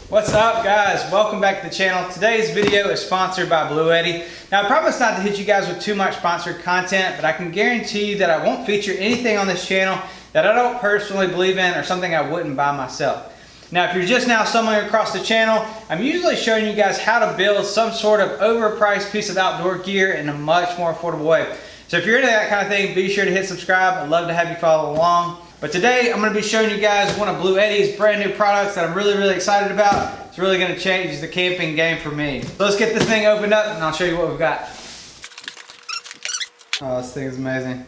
What's up, guys? Welcome back to the channel. Today's video is sponsored by Bluetti. Now, I promise not to hit you guys with too much sponsored content, but I can guarantee you that I won't feature anything on this channel that I don't personally believe in or something I wouldn't buy myself. Now, if you're just now stumbling across the channel, I'm usually showing you guys how to build some sort of overpriced piece of outdoor gear in a much more affordable way. So if you're into that kind of thing, be sure to hit subscribe. I'd love to have you follow along. But today, I'm going to be showing you guys one of Bluetti's brand new products that I'm really excited about. It's really going to change the camping game for me. So let's get this thing opened up and I'll show you what we've got. Oh, this thing is amazing.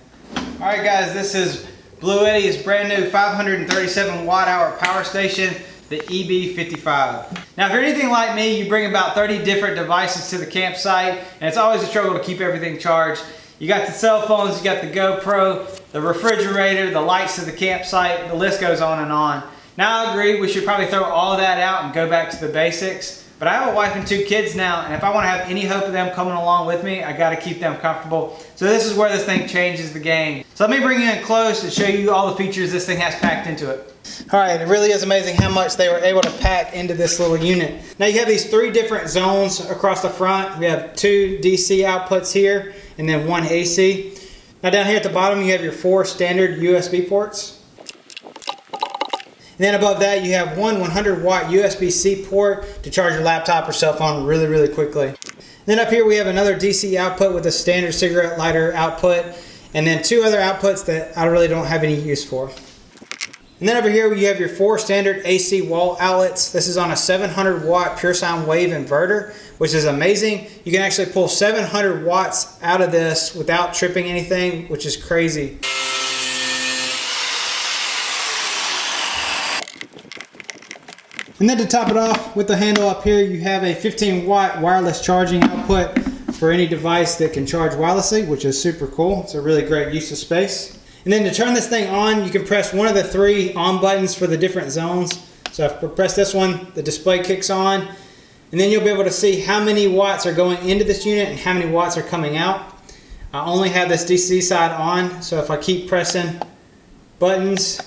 Alright guys, this is Bluetti's brand new 537 watt hour power station, the EB55. Now if you're anything like me, you bring about 30 different devices to the campsite and it's always a struggle to keep everything charged. You got the cell phones, you got the GoPro, the refrigerator, the lights to the campsite, the list goes on and on. Now I agree, we should probably throw all of that out and go back to the basics. But I have a wife and 2 kids now, and if I want to have any hope of them coming along with me, I got to keep them comfortable. So this is where this thing changes the game. So let me bring you in close and show you all the features this thing has packed into it. Alright, it really is amazing how much they were able to pack into this little unit. Now you have these 3 different zones across the front. We have 2 DC outputs here, and then 1 AC. Now down here at the bottom you have your 4 standard USB ports. And then above that you have one 100 watt USB-C port to charge your laptop or cell phone really quickly. And then up here we have another DC output with a standard cigarette lighter output, and then 2 other outputs that I really don't have any use for. And then over here you have your 4 standard AC wall outlets. This is on a 700 watt pure sine wave inverter, which is amazing. You can actually pull 700 watts out of this without tripping anything, which is crazy. And then to top it off with the handle up here, you have a 15 watt wireless charging output for any device that can charge wirelessly, which is super cool. It's a really great use of space. And then to turn this thing on, you can press one of the 3 on buttons for the different zones. So if I press this one, the display kicks on, and then you'll be able to see how many watts are going into this unit and how many watts are coming out. I only have this DC side on, so if I keep pressing buttons,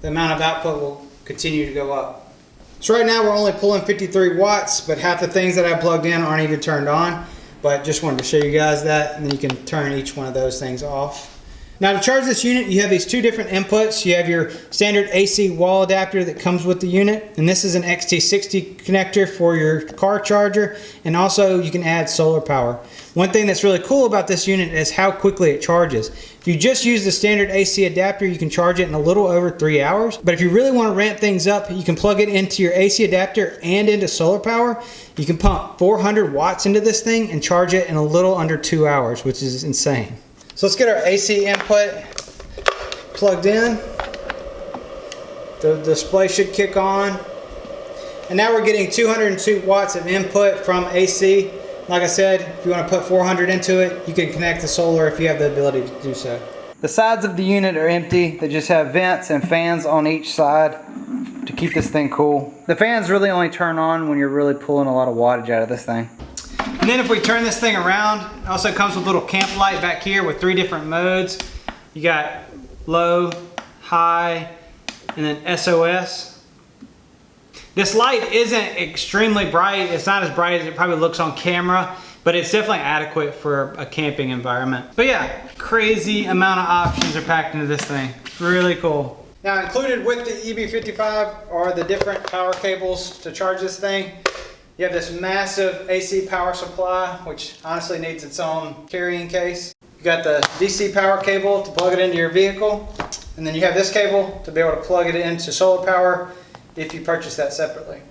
the amount of output will continue to go up. So right now we're only pulling 53 watts, but half the things that I plugged in aren't even turned on. But just wanted to show you guys that, and then you can turn each one of those things off. Now to charge this unit, you have these 2 different inputs. You have your standard AC wall adapter that comes with the unit, and this is an XT60 connector for your car charger, and also you can add solar power. One thing that's really cool about this unit is how quickly it charges. If you just use the standard AC adapter, you can charge it in a little over 3 hours, but if you really want to ramp things up, you can plug it into your AC adapter and into solar power. You can pump 400 watts into this thing and charge it in a little under 2 hours, which is insane. So let's get our AC input plugged in. The display should kick on. And now we're getting 202 watts of input from AC. Like I said, if you want to put 400 into it, you can connect the solar if you have the ability to do so. The sides of the unit are empty. They just have vents and fans on each side to keep this thing cool. The fans really only turn on when you're really pulling a lot of wattage out of this thing. And then if we turn this thing around, it also comes with a little camp light back here with 3 different modes. You got low, high, and then SOS. This light isn't extremely bright. It's not as bright as it probably looks on camera, but it's definitely adequate for a camping environment. But yeah, crazy amount of options are packed into this thing. Really cool. Now included with the EB55 are the different power cables to charge this thing. You have this massive AC power supply, which honestly needs its own carrying case. You got the DC power cable to plug it into your vehicle, and then you have this cable to be able to plug it into solar power if you purchase that separately.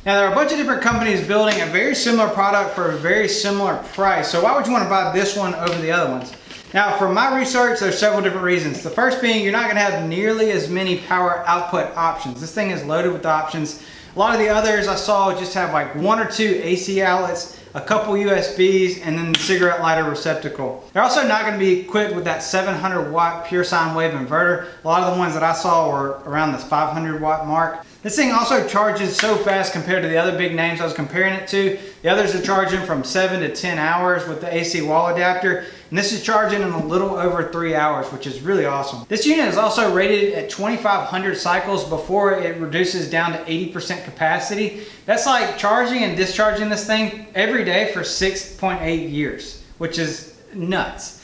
Now there are a bunch of different companies building a very similar product for a very similar price, so why would you want to buy this one over the other ones? Now from my research, there's several different reasons. The first being you're not going to have nearly as many power output options. This thing is loaded with options. A lot of the others I saw just have like 1 or 2 AC outlets, a couple USBs, and then the cigarette lighter receptacle. They're also not going to be equipped with that 700 watt pure sine wave inverter. A lot of the ones that I saw were around this 500 watt mark. This thing also charges so fast compared to the other big names I was comparing it to. The others are charging from 7 to 10 hours with the AC wall adapter. and this is charging in a little over 3 hours, which is really awesome. This unit is also rated at 2,500 cycles before it reduces down to 80% capacity. That's like charging and discharging this thing every day for 6.8 years, which is nuts.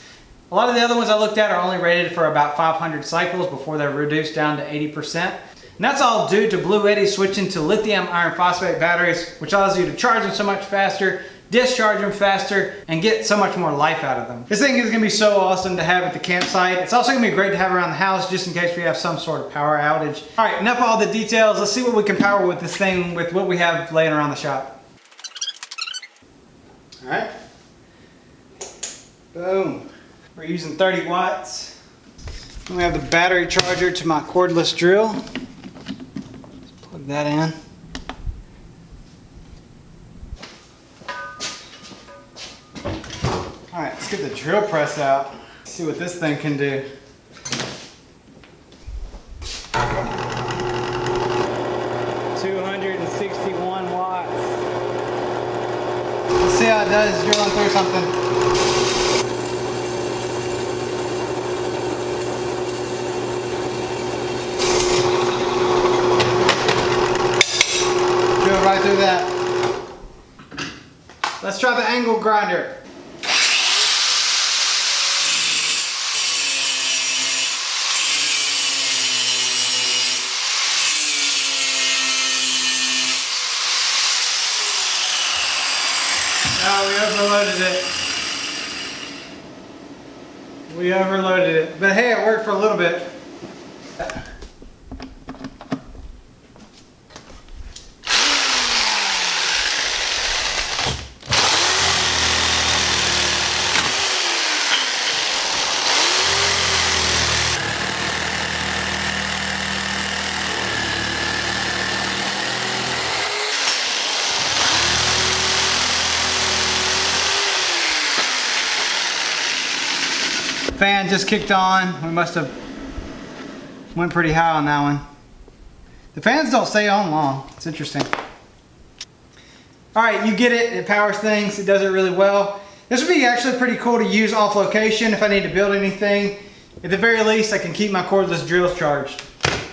A lot of the other ones I looked at are only rated for about 500 cycles before they're reduced down to 80%. And that's all due to Bluetti switching to lithium iron phosphate batteries, which allows you to charge them so much faster, discharge them faster, and get so much more life out of them. This thing is gonna be so awesome to have at the campsite. It's also gonna be great to have around the house just in case we have some sort of power outage. All right, enough of all the details. Let's see what we can power with this thing with what we have laying around the shop. All right. Boom. We're using 30 watts. And we have the battery charger to my cordless drill. Let's plug that in. All right, let's get the drill press out. See what this thing can do. $261 watts. Let's see how it does drilling through something. Right through that. Let's try the angle grinder. Oh, we overloaded it. We overloaded it. But hey, it worked for a little bit. Fan just kicked on. We must have went pretty high on that one. The fans don't stay on long. It's interesting. All right, you get it. It powers things. It does it really well. This would be actually pretty cool to use off location if I need to build anything. At the very least, I can keep my cordless drills charged.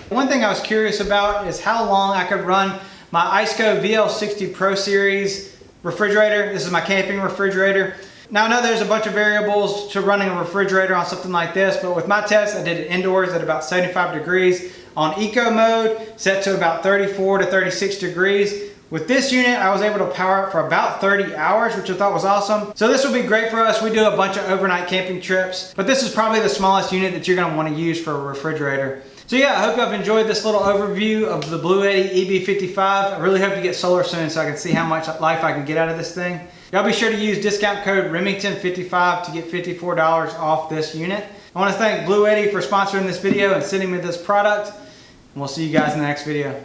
One thing I was curious about is how long I could run my IceCo VL60 Pro Series refrigerator. This is my camping refrigerator. Now I know there's a bunch of variables to running a refrigerator on something like this, but with my test I did it indoors at about 75 degrees on eco mode, set to about 34 to 36 degrees. With this unit I was able to power it for about 30 hours, which I thought was awesome. So this will be great for us. We do a bunch of overnight camping trips, but this is probably the smallest unit that you're going to want to use for a refrigerator. So yeah, I hope you've enjoyed this little overview of the Bluetti EB55. I really hope to get solar soon so I can see how much life I can get out of this thing. Y'all be sure to use discount code Remington55 to get $54 off this unit. I want to thank Bluetti for sponsoring this video and sending me this product. And we'll see you guys in the next video.